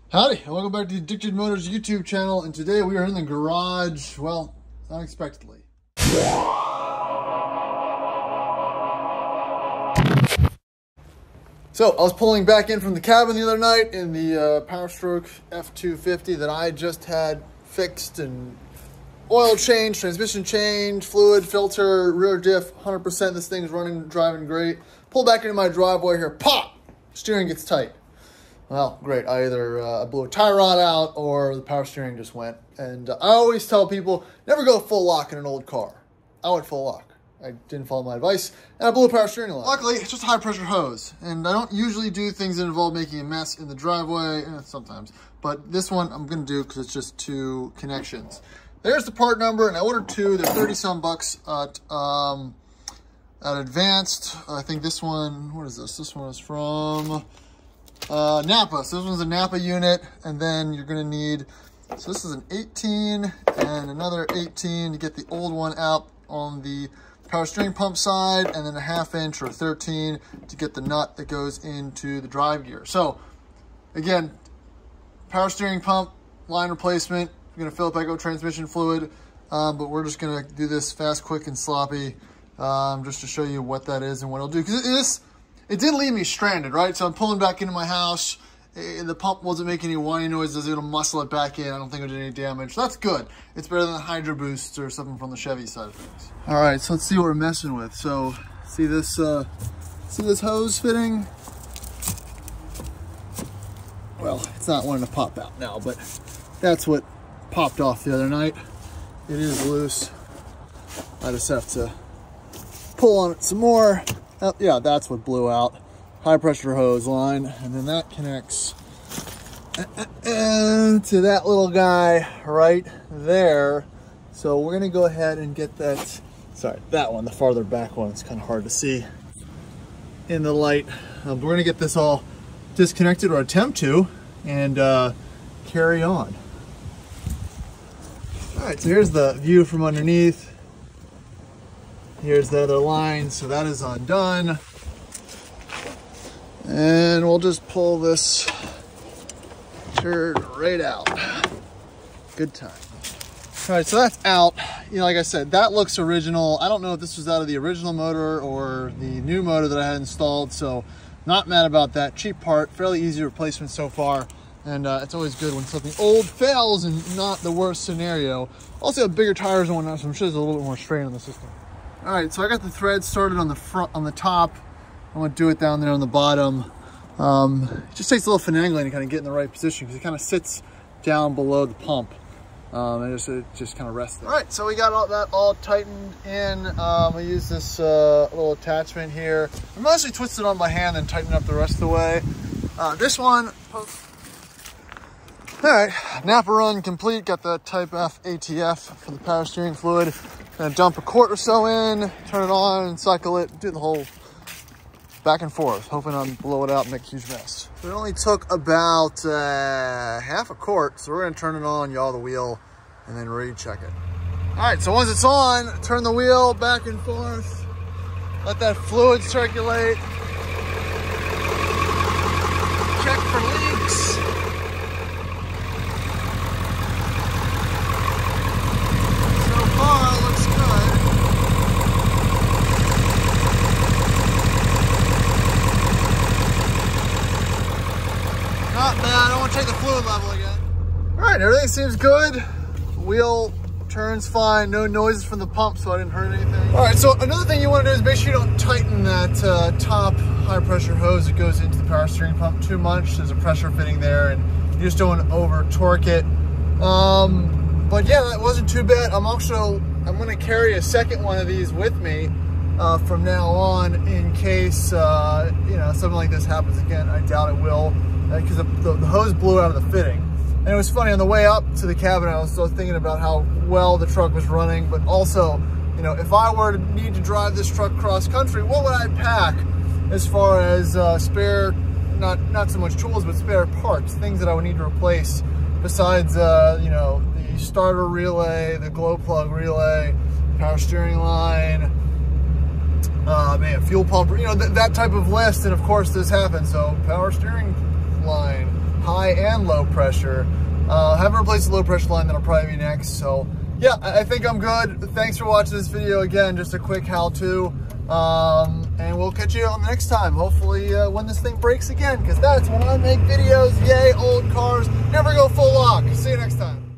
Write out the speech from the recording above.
Howdy, and welcome back to the Addicted Motors YouTube channel, and today we are in the garage, well, unexpectedly. So, I was pulling back in from the cabin the other night in the Powerstroke F250 that I just had fixed, and oil change, transmission change, fluid, filter, rear diff, 100%, this thing's running, driving great. Pull back into my driveway here, pop, steering gets tight. Well, great. I either blew a tie rod out or the power steering just went. And I always tell people, never go full lock in an old car. I went full lock. I didn't follow my advice, and I blew a power steering line. Luckily, it's just a high-pressure hose, and I don't usually do things that involve making a mess in the driveway, sometimes. But this one I'm going to do because it's just two connections. There's the part number, and I ordered two. They're 30-some bucks at Advanced. I think this one, what is this? This one is from Napa. So this one's a Napa unit, and then you're going to need, so this is an 18 and another 18 to get the old one out on the power steering pump side, and then a 1/2 inch or 13 to get the nut that goes into the drive gear. So again, power steering pump line replacement. We're going to fill it back up with transmission fluid, but we're just going to do this fast, quick, and sloppy just to show you what that is and what it'll do. Because it didn't leave me stranded, right? So I'm pulling back into my house. The pump wasn't making any whiny noises. I was able to muscle it back in. I don't think it did any damage. So that's good. It's better than the Hydro Boost or something from the Chevy side of things. All right, so let's see what we're messing with. So see this hose fitting? Well, it's not wanting to pop out now, but that's what popped off the other night. It is loose. I just have to pull on it some more. Oh, yeah, that's what blew out. High pressure hose line, and then that connects to that little guy right there. So we're gonna go ahead and get that, sorry, that one, the farther back one, it's kind of hard to see in the light. We're gonna get this all disconnected, or attempt to, and carry on. All right, so here's the view from underneath. Here's the other line, so that is undone. And we'll just pull this turd right out. Good time. All right, so that's out. You know, like I said, that looks original. I don't know if this was out of the original motor or the new motor that I had installed, so not mad about that. Cheap part, fairly easy replacement so far. And it's always good when something old fails and not the worst scenario. Also have bigger tires and whatnot, so I'm sure there's a little bit more strain on the system. All right, so I got the thread started on the front, on the top. I'm gonna do it down there on the bottom. It just takes a little finagling to kind of get in the right position because it kind of sits down below the pump. And it just kind of rests there. All right, so we got all that all tightened in. I use this little attachment here. I'm mostly twisted on by hand and tighten up the rest of the way. This one, all right, Napa run complete. Got the Type F ATF for the power steering fluid. Gonna dump a quart or so in, turn it on, and cycle it, do the whole back and forth, hoping not to blow it out and make a huge mess. It only took about 1/2 quart, so we're gonna turn it on, yaw the wheel, and then recheck it. All right, so once it's on, turn the wheel back and forth, let that fluid circulate, check for leaks. So far, it looks good. Not bad. I want to check the fluid level again. All right, everything seems good. Wheel turns fine. No noises from the pump, so I didn't hurt anything. All right, so another thing you want to do is make sure you don't tighten that top high pressure hose that goes into the power steering pump too much. There's a pressure fitting there, and you just don't want to over torque it. But yeah, that wasn't too bad. I'm going to carry a second one of these with me from now on in case you know, something like this happens again. I doubt it will, because the hose blew out of the fitting. And it was funny, on the way up to the cabin, I was still thinking about how well the truck was running, but also, you know, if I were to need to drive this truck cross country, what would I pack as far as spare, not so much tools, but spare parts, things that I would need to replace besides, you know, the starter relay, the glow plug relay, power steering line, man, fuel pump, you know, that type of list. And of course this happened. So power steering line, high and low pressure. Haven't replaced the low pressure line. That'll probably be next. So yeah, I think I'm good. Thanks for watching this video. Again, just a quick how-to. And we'll catch you on the next time. Hopefully when this thing breaks again, because that's when I make videos. Yay, old cars never go full lock. See you next time.